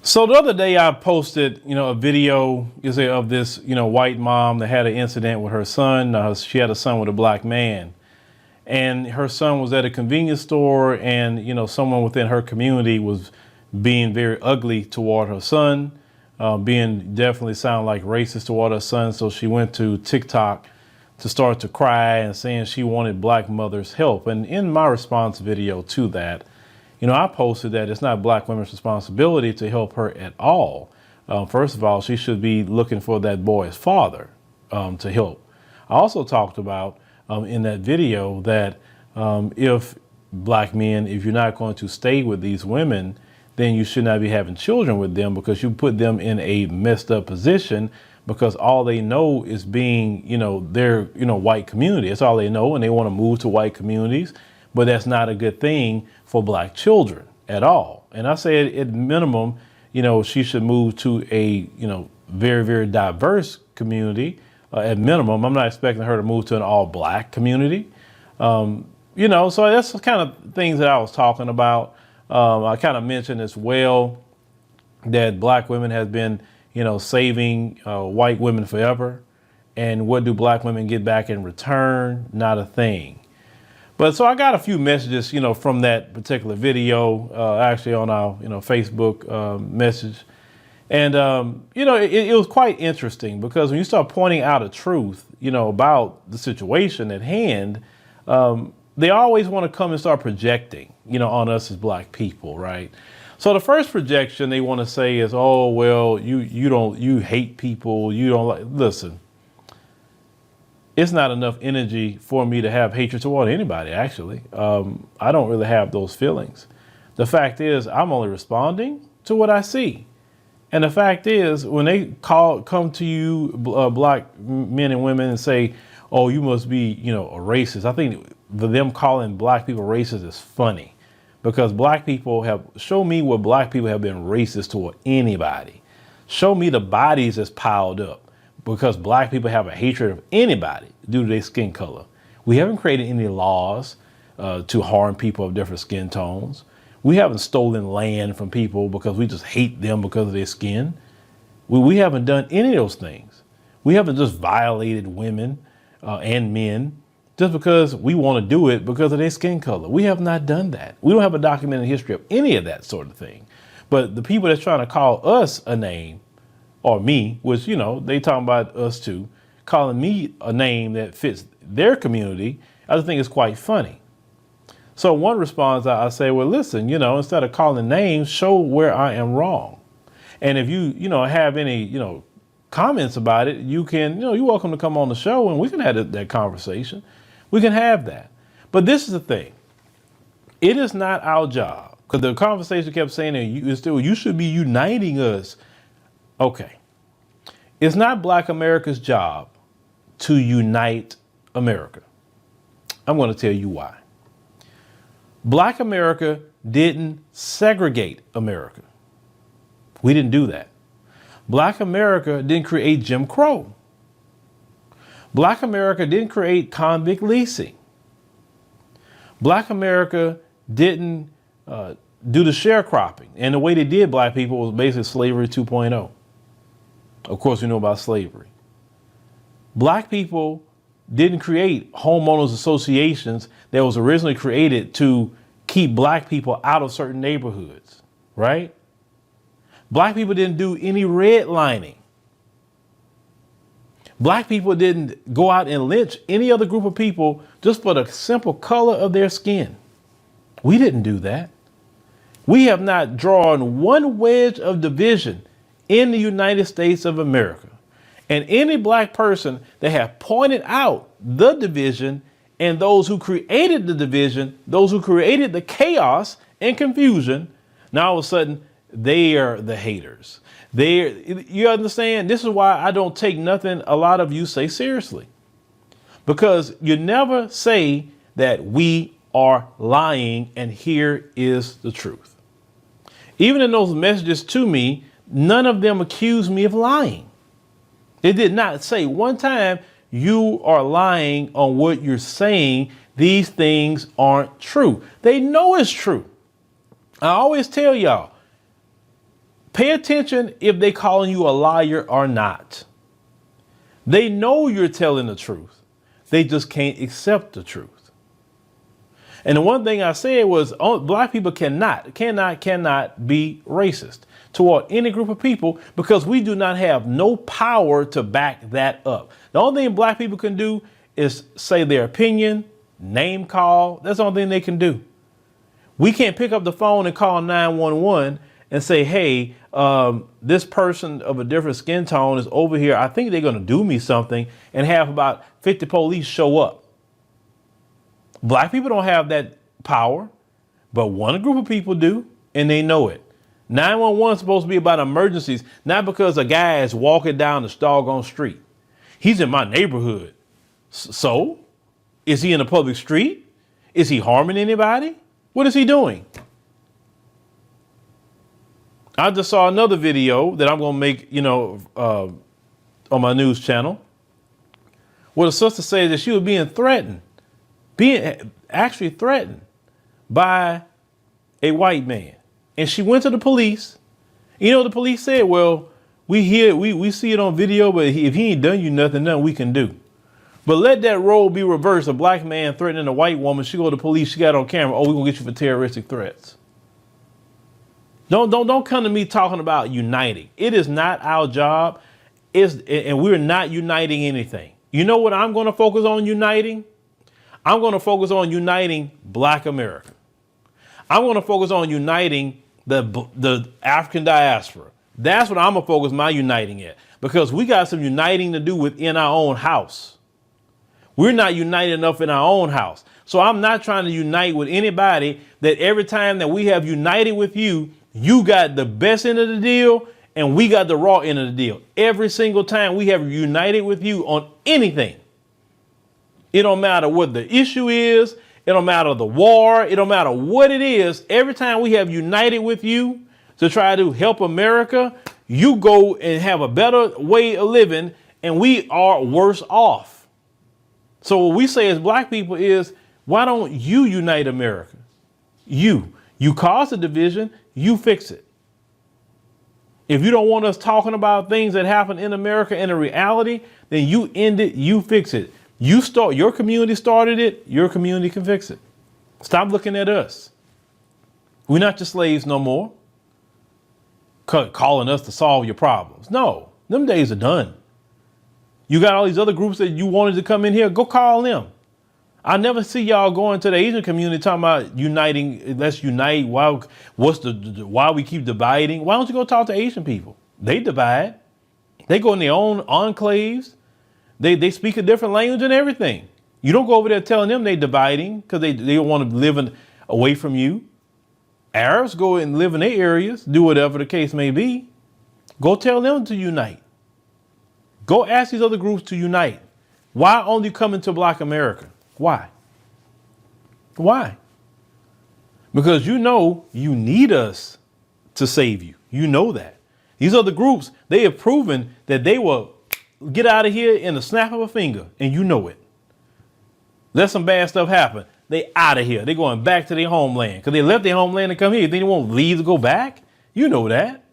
So the other day I posted, a video of this, white mom that had an incident with her son. She had a son with a black man, and her son was at a convenience store, and someone within her community was being very ugly toward her son, being definitely sound like racist toward her son. So she went to TikTok to start to cry and saying she wanted black mothers help. And in my response video to that, I posted that it's not black women's responsibility to help her at all. First of all, she should be looking for that boy's father to help. I also talked about in that video that if black men, if you're not going to stay with these women, then you should not be having children with them, because you put them in a messed up position, because all they know is being, their, white community. That's all they know. And they want to move to white communities. But that's not a good thing for black children at all. And I say at minimum, she should move to a, very, very diverse community. At minimum, I'm not expecting her to move to an all black community. So that's the kind of things that I was talking about. I kind of mentioned as well that black women have been, saving white women forever. And what do black women get back in return? Not a thing. But so I got a few messages, from that particular video, actually on our, Facebook message. And, it was quite interesting, because when you start pointing out a truth, about the situation at hand, they always want to come and start projecting, on us as black people, right? So the first projection they want to say is, oh, well, you hate people, you don't like, listen. It's not enough energy for me to have hatred toward anybody, actually. I don't really have those feelings. The fact is, I'm only responding to what I see. And the fact is, when they come to you, black men and women, and say, oh, you must be, a racist. I think them calling black people racist is funny, because black people show me where black people have been racist toward anybody. Show me the bodies that's piled up, because black people have a hatred of anybody due to their skin color. We haven't created any laws to harm people of different skin tones. We haven't stolen land from people because we just hate them because of their skin. We haven't done any of those things. We haven't just violated women and men just because we want to do it because of their skin color. We have not done that. We don't have a documented history of any of that sort of thing. But the people that's trying to call us a name, or me, which, they talking about us too, calling me a name that fits their community, I just think it's quite funny. So one response, I say, well, listen, instead of calling names, show where I am wrong. And if you, have any, comments about it, you can, you're welcome to come on the show and we can have that conversation. We can have that. But this is the thing. It is not our job, because the conversation kept saying that you should be uniting us. Okay. It's not black America's job to unite America. I'm going to tell you why. Black America didn't segregate America. We didn't do that. Black America didn't create Jim Crow. Black America didn't create convict leasing. Black America didn't do the sharecropping. And the way they did black people was basically slavery 2.0. Of course, we know about slavery. Black people didn't create homeowners associations that was originally created to keep black people out of certain neighborhoods, right? Black people didn't do any redlining. Black people didn't go out and lynch any other group of people just for the simple color of their skin. We didn't do that. We have not drawn one wedge of division in the United States of America. And any black person that have pointed out the division and those who created the division, those who created the chaos and confusion, now all of a sudden they are the haters. You understand? This is why I don't take nothing a lot of you say seriously, because you never say that we are lying and here is the truth. Even in those messages to me, none of them accused me of lying. They did not say one time, you are lying on what you're saying. These things aren't true. They know it's true. I always tell y'all, Pay attention if they calling you a liar or not. They know you're telling the truth. They just can't accept the truth. And the one thing I said was black people cannot be racist toward any group of people because we do not have no power to back that up. The only thing black people can do is say their opinion, name call. That's the only thing they can do. We can't pick up the phone and call 911 and say, hey, this person of a different skin tone is over here. I think they're going to do me something, and have about 50 police show up. Black people don't have that power, but one group of people do, and they know it. 911 is supposed to be about emergencies, not because a guy is walking down the doggone street. He's in my neighborhood. So, is he in a public street? Is he harming anybody? What is he doing? I just saw another video that I'm going to make, on my news channel, where the sister said that she was being actually threatened by a white man. And she went to the police. The police said, well, we see it on video, but if he ain't done you nothing we can do. But let that role be reversed. A black man threatening a white woman. She go to the police. She got on camera. Oh, we're going to get you for terroristic threats. Don't come to me talking about uniting. It is not our job. And we're not uniting anything. You know what I'm going to focus on uniting? I'm going to focus on uniting Black America. I'm going to focus on uniting the African diaspora. That's what I'm going to focus my uniting at, because we got some uniting to do within our own house. We're not united enough in our own house. So I'm not trying to unite with anybody that every time that we have united with you, you got the best end of the deal and we got the raw end of the deal. Every single time we have united with you on anything. It don't matter what the issue is. It don't matter the war. It don't matter what it is. Every time we have united with you to try to help America, you go and have a better way of living and we are worse off. So what we say as black people is, why don't you unite America? You cause the division, you fix it. If you don't want us talking about things that happen in America in a reality, then you end it, you fix it. Your community started it, your community can fix it. Stop looking at us. We're not your slaves no more. Calling us to solve your problems. No, them days are done. You got all these other groups that you wanted to come in here, go call them. I never see y'all going to the Asian community talking about uniting, let's unite. Why we keep dividing? Why don't you go talk to Asian people? They divide. They go in their own enclaves. They speak a different language and everything. You don't go over there telling them they dividing because they don't want to live away from you. Arabs go and live in their areas, do whatever the case may be. Go tell them to unite. Go ask these other groups to unite. Why only coming to Black America? Why? Why? Because you know you need us to save you. You know that. These other groups, they have proven that they will get out of here in the snap of a finger, and you know it. Let some bad stuff happen. They out of here. They're going back to their homeland because they left their homeland to come here. They won't leave to go back. You know that.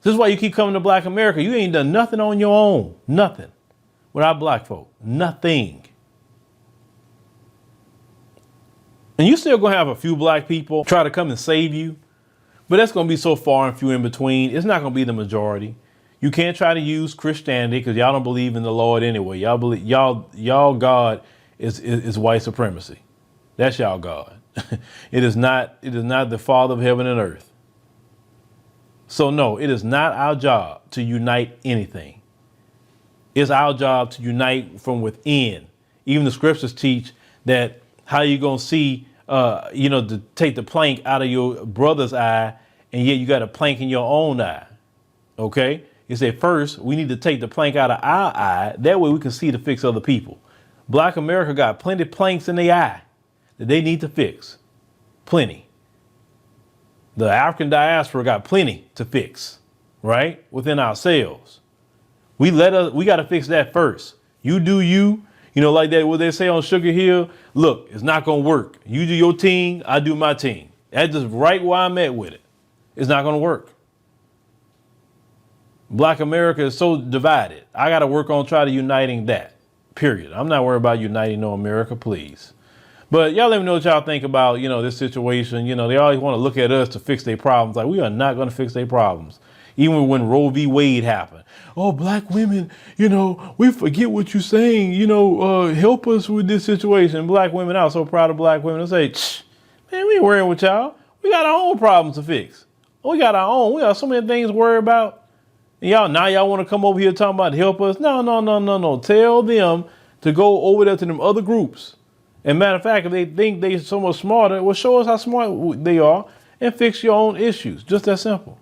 This is why you keep coming to Black America. You ain't done nothing on your own. Nothing. Without black folk. Nothing. And you still going to have a few black people try to come and save you. But that's going to be so far and few in between. It's not going to be the majority. You can't try to use Christianity because y'all don't believe in the Lord anyway. Y'all believe y'all God is white supremacy. That's y'all God. It is not the Father of heaven and earth. So no, it is not our job to unite anything. It's our job to unite from within. Even the scriptures teach that how you gonna see, to take the plank out of your brother's eye, and yet you got a plank in your own eye. Okay? It said first we need to take the plank out of our eye. That way we can see to fix other people. Black America got plenty of planks in their eye that they need to fix. Plenty. The African diaspora got plenty to fix, right? Within ourselves. We got to fix that first. You do you, like that, what they say on Sugar Hill. Look, it's not going to work. You do your team, I do my team. That's just right where I'm at with it. It's not going to work. Black America is so divided. I got to work on try to uniting that, period. I'm not worried about uniting no America, please. But y'all let me know what y'all think about, this situation. They always want to look at us to fix their problems. Like, we are not going to fix their problems. Even when Roe v. Wade happened. Oh, black women, we forget what you're saying, help us with this situation. Black women, I was so proud of black women. They say, man, we ain't worrying with y'all. We got our own problems to fix. We got our own. We got so many things to worry about. And y'all want to come over here talking about help us? No. Tell them to go over there to them other groups. And matter of fact, if they think they're so much smarter, well, show us how smart they are and fix your own issues. Just that simple.